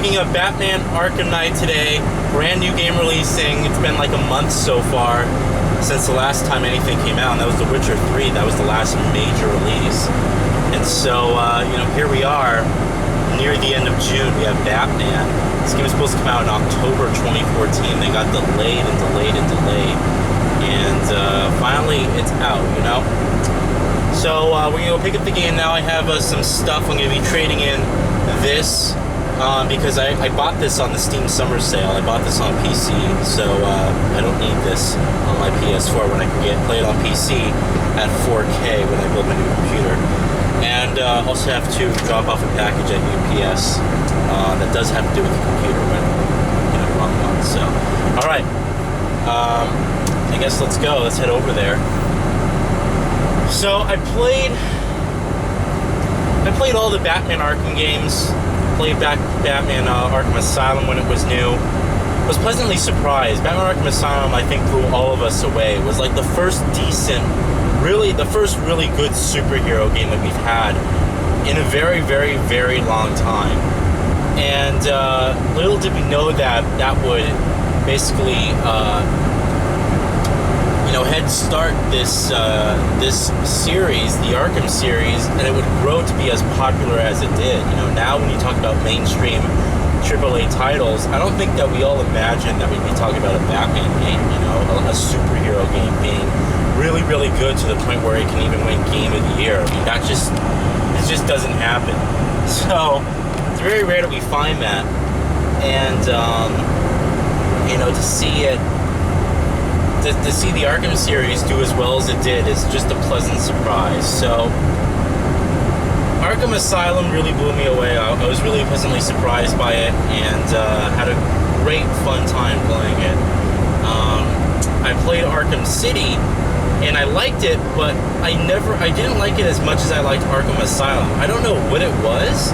picking up Batman Arkham Knight today. Brand new game releasing. It's been like a month so far since the last time anything came out, and that was The Witcher 3. That was the last major release. And so, here we are, near the end of June. We have Batman. This game was supposed to come out in October 2014. They got delayed and delayed and delayed. And finally, it's out, So we're going to go pick up the game now. I have some stuff. I'm going to be trading in this because I bought this on the Steam Summer Sale. I bought this on PC, so I don't need this on my PS4 when I can play it on PC at 4K when I build my new computer. And also have to drop off a package at UPS that does have to do with the computer, but wrong one. So, all right. I guess let's go. Let's head over there. So I played all the Batman Arkham games. Played Batman Arkham Asylum when it was new. Was pleasantly surprised. Batman Arkham Asylum, I think, blew all of us away. It was like the first really good superhero game that we've had in a very, very, very long time. And little did we know that would basically head start this series, the Arkham series, and it would grow to be as popular as it did. Now when you talk about mainstream AAA titles, I don't think that we all imagine that we'd be talking about a Batman game, a superhero game being really, really good to the point where it can even win Game of the Year. I mean, it just doesn't happen. So it's very rare that we find that, and to see it. To see the Arkham series do as well as it did is just a pleasant surprise. So, Arkham Asylum really blew me away. I was really pleasantly surprised by it, and had a great fun time playing it. I played Arkham City, and I liked it, but I didn't like it as much as I liked Arkham Asylum. I don't know what it was,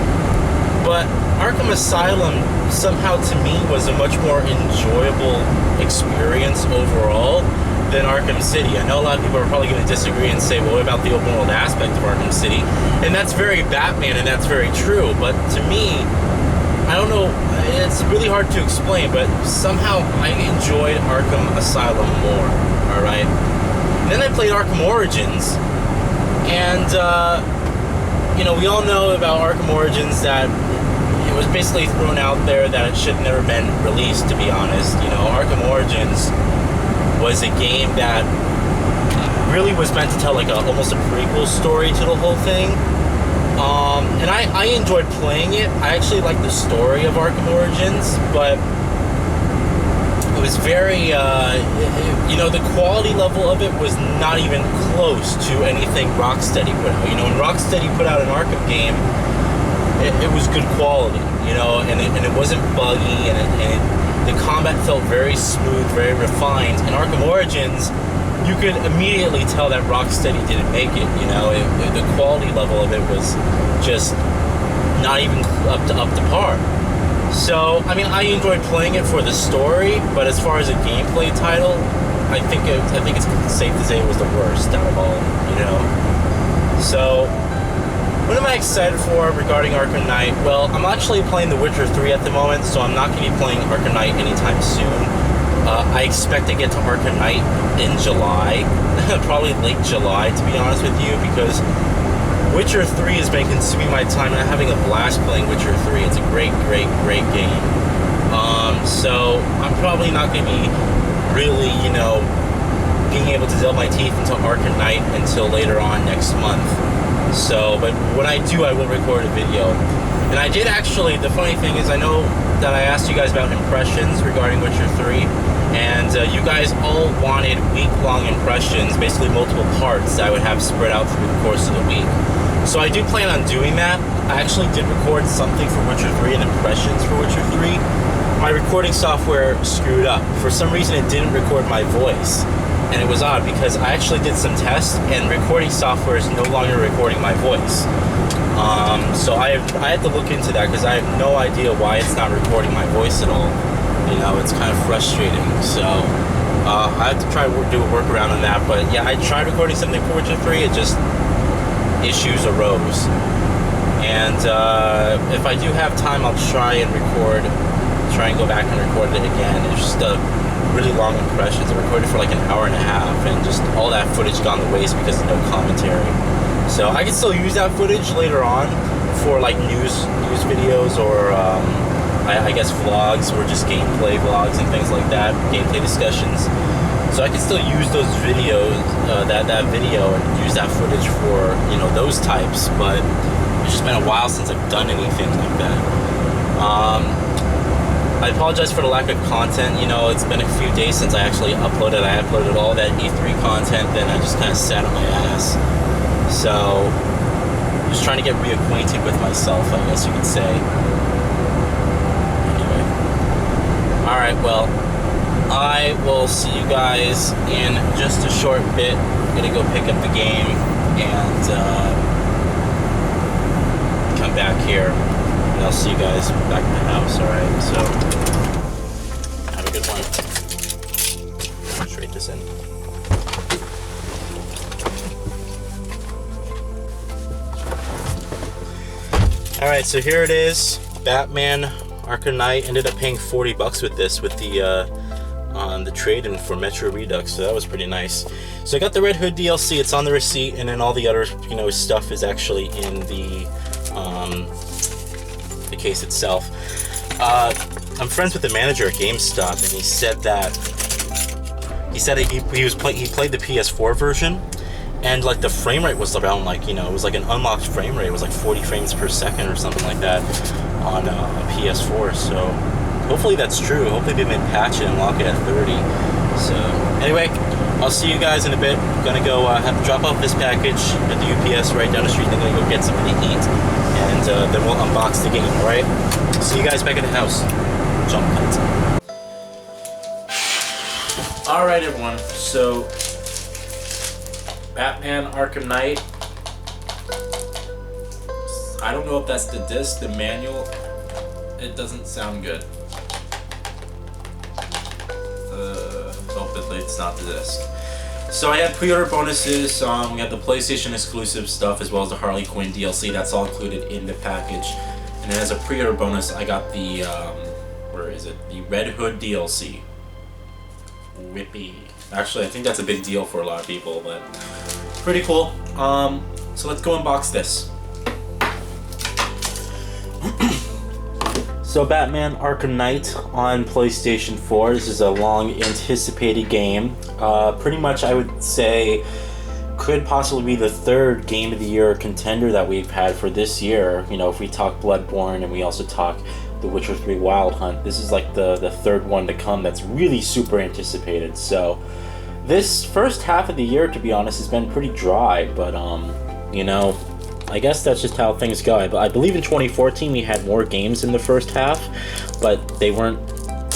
but Arkham Asylum somehow to me was a much more enjoyable experience overall than Arkham City. I know a lot of people are probably going to disagree and say, well, what about the open world aspect of Arkham City? And that's very Batman, and that's very true, but to me, I don't know, it's really hard to explain, but somehow I enjoyed Arkham Asylum more, alright? Then I played Arkham Origins, and we all know about Arkham Origins that it was basically thrown out there that it should have never been released, to be honest. Arkham Origins was a game that really was meant to tell almost a prequel story to the whole thing. And I enjoyed playing it. I actually liked the story of Arkham Origins, but it was very, the quality level of it was not even close to anything Rocksteady put out. When Rocksteady put out an Arkham game, it was good quality, and it wasn't buggy, and the combat felt very smooth, very refined. In Arkham Origins, you could immediately tell that Rocksteady didn't make it. The quality level of it was just not even up to par. So, I enjoyed playing it for the story, but as far as a gameplay title, I think it's safe to say it was the worst out of all. So, what am I excited for regarding Arkham Knight? Well, I'm actually playing The Witcher 3 at the moment, so I'm not going to be playing Arkham Knight anytime soon. I expect to get to Arkham Knight in July, probably late July, to be honest with you, because Witcher 3 has been consuming my time, and I'm having a blast playing Witcher 3. It's a great, great, great game. So I'm probably not going to be really, being able to delve my teeth into Arkham Knight until later on next month. So, but when I do, I will record a video. And I did actually, the funny thing is, I know that I asked you guys about impressions regarding Witcher 3, and you guys all wanted week-long impressions, basically multiple parts that I would have spread out through the course of the week. So I do plan on doing that. I actually did record something for Witcher 3 and impressions for Witcher 3. My recording software screwed up. For some reason, it didn't record my voice. And it was odd because I actually did some tests, and recording software is no longer recording my voice. So I had to look into that because I have no idea why it's not recording my voice at all. It's kind of frustrating. So I have to try to do a workaround on that. But yeah, I tried recording something for Witcher 3. It just issues arose. And if I do have time, I'll try and go back and record it again. It's just a really long impressions. I recorded for like an hour and a half, and just all that footage gone to waste because of no commentary. So I can still use that footage later on for like news videos, or I guess vlogs, or just gameplay vlogs and things like that, gameplay discussions. So I can still use those videos, that video, and use that footage for, you know, those types. But it's just been a while since I've done anything like that. I apologize for the lack of content. You know, it's been a few days since I actually uploaded. I uploaded all that E3 content, then I just kind of sat on my ass. So, just trying to get reacquainted with myself, I guess you could say. Anyway. Alright, well, I will see you guys in just a short bit. I'm gonna go pick up the game and come back here. And I'll see you guys back in the house, alright? So, have a good one. Trade this in. Alright, so here it is. Batman Arkham Knight. Ended up paying $40 with this, with the trade-in for Metro Redux, so that was pretty nice. So I got the Red Hood DLC, it's on the receipt, and then all the other, you know, stuff is actually in the case itself. I'm friends with the manager at GameStop, and he said that he played the PS4 version, and like the frame rate was around, like, you know, it was like an unlocked frame rate. It was like 40 frames per second or something like that on a PS4. So hopefully that's true. Hopefully they didn't patch it and lock it at 30. So anyway, I'll see you guys in a bit. I'm gonna go have to drop off this package at the UPS right down the street. Then I'm gonna go get something to eat, and then we'll unbox the game. All right? See you guys back at the house. Jump cut. All right, everyone. So Batman Arkham Knight. I don't know if that's the disc, the manual. It doesn't sound good. Hope that it's not the disc. So I had pre-order bonuses. We got the PlayStation exclusive stuff as well as the Harley Quinn DLC. That's all included in the package. And then as a pre-order bonus, I got the where is it? The Red Hood DLC. Whippy. Actually, I think that's a big deal for a lot of people, but pretty cool. So let's go unbox this. So Batman Arkham Knight on PlayStation 4. This is a long anticipated game. Pretty much I would say could possibly be the third Game of the Year contender that we've had for this year. You know, if we talk Bloodborne and we also talk The Witcher 3 Wild Hunt, this is like the third one to come that's really super anticipated. So this first half of the year, to be honest, has been pretty dry, but you know, I guess that's just how things go. I believe in 2014 we had more games in the first half, but they weren't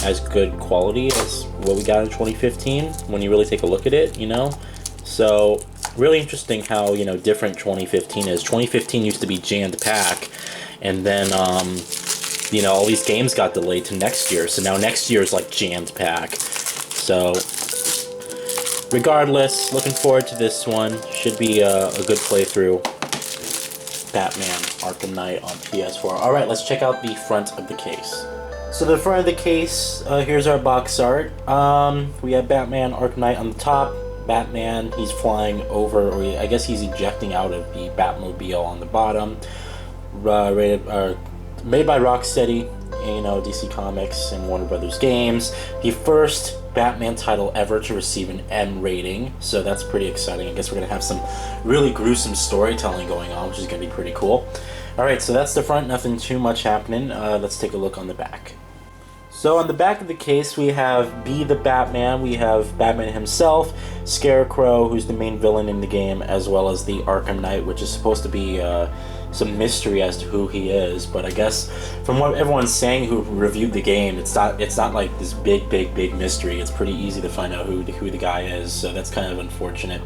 as good quality as what we got in 2015 when you really take a look at it, you know? So really interesting how, you know, different 2015 is. 2015 used to be jammed pack, and then you know, all these games got delayed to next year, so now next year is like jammed pack. So regardless, looking forward to this one. Should be a good playthrough. Batman Arkham Knight on PS4. Alright, let's check out the front of the case. So the front of the case, here's our box art. We have Batman Arkham Knight on the top. Batman, he's flying over, or I guess he's ejecting out of the Batmobile on the bottom. Made by Rocksteady, you know, DC Comics and Warner Brothers Games. The first Batman title ever to receive an M rating, so that's pretty exciting. I guess we're gonna have some really gruesome storytelling going on, which is gonna be pretty cool. Alright, so that's the front, nothing too much happening. Let's take a look on the back. So on the back of the case we have Be the Batman, we have Batman himself, Scarecrow, who's the main villain in the game, as well as the Arkham Knight, which is supposed to be some mystery as to who he is, but I guess from what everyone's saying who reviewed the game, it's not like this big mystery. It's pretty easy to find out who the guy is, so that's kind of unfortunate.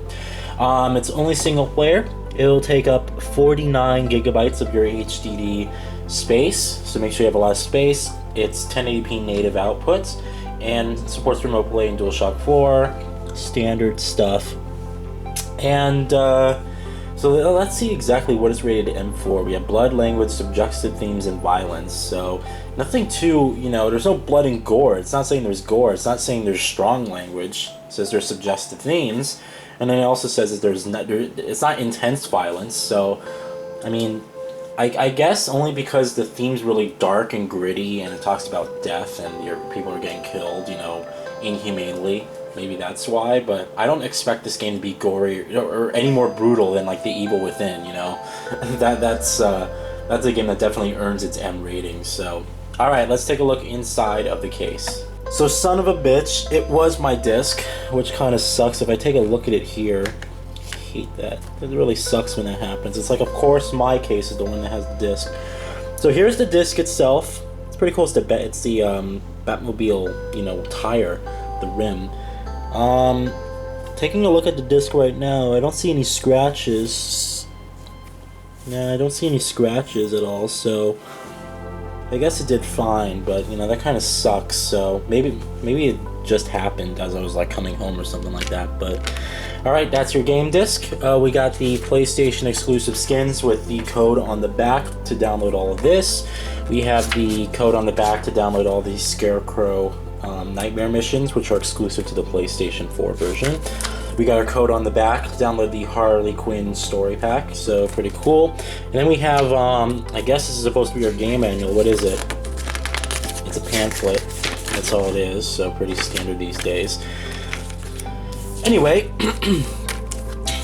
It's only single player. It'll take up 49 gigabytes of your HDD space, so make sure you have a lot of space. It's 1080p native outputs, and supports remote play in DualShock 4, standard stuff. And So let's see exactly what it's rated M for. We have blood, language, subjective themes, and violence. So nothing too, there's no blood and gore. It's not saying there's gore. It's not saying there's strong language. It says there's suggestive themes. And then it also says that it's not intense violence. So, I mean, I guess only because the theme's really dark and gritty and it talks about death and people are getting killed, inhumanely. Maybe that's why, but I don't expect this game to be gory or any more brutal than like The Evil Within, that's a game that definitely earns its M rating. So, alright, let's take a look inside of the case. So, son of a bitch, it was my disc, which kind of sucks. If I take a look at it here, I hate that. It really sucks when that happens. It's like, of course, my case is the one that has the disc. So here's the disc itself. It's pretty cool. It's the Batmobile, tire, the rim. Taking a look at the disc right now, I don't see any scratches. Nah, I don't see any scratches at all, so I guess it did fine, but that kind of sucks. So maybe it just happened as I was like coming home or something like that. But alright, that's your game disc. We got the PlayStation exclusive skins with the code on the back to download all of this. We have the code on the back to download all these Scarecrow Nightmare missions, which are exclusive to the PlayStation 4 version. We got our code on the back to download the Harley Quinn story pack, so pretty cool. And then we have, I guess this is supposed to be our game manual. What is it? It's a pamphlet. That's all it is, so pretty standard these days. Anyway,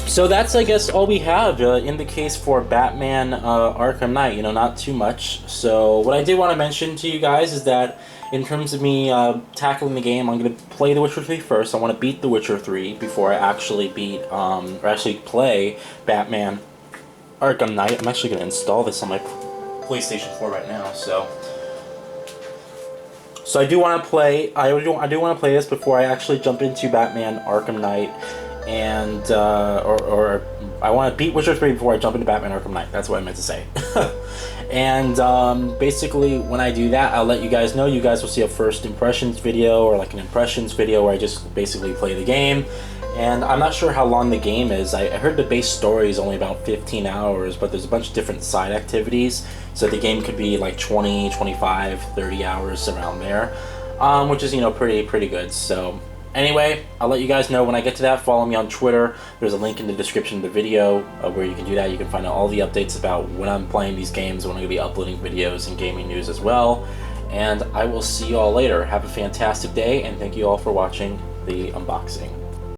so that's, I guess, all we have in the case for Batman Arkham Knight. Not too much. So what I did want to mention to you guys is that in terms of me tackling the game, I'm going to play The Witcher 3 first. I want to beat The Witcher 3 before I actually play Batman Arkham Knight. I'm actually going to install this on my PlayStation 4 right now, so I do want to play. I do want to play this before I actually jump into Batman Arkham Knight, and or I want to beat Witcher 3 before I jump into Batman Arkham Knight. That's what I meant to say. And basically, when I do that, I'll let you guys know. You guys will see a first impressions video or like an impressions video where I just basically play the game. And I'm not sure how long the game is. I heard the base story is only about 15 hours, but there's a bunch of different side activities. So the game could be like 20, 25, 30 hours around there, which is, pretty good. So anyway, I'll let you guys know when I get to that. Follow me on Twitter. There's a link in the description of the video where you can do that. You can find out all the updates about when I'm playing these games, when I'm going to be uploading videos and gaming news as well. And I will see you all later. Have a fantastic day, and thank you all for watching the unboxing.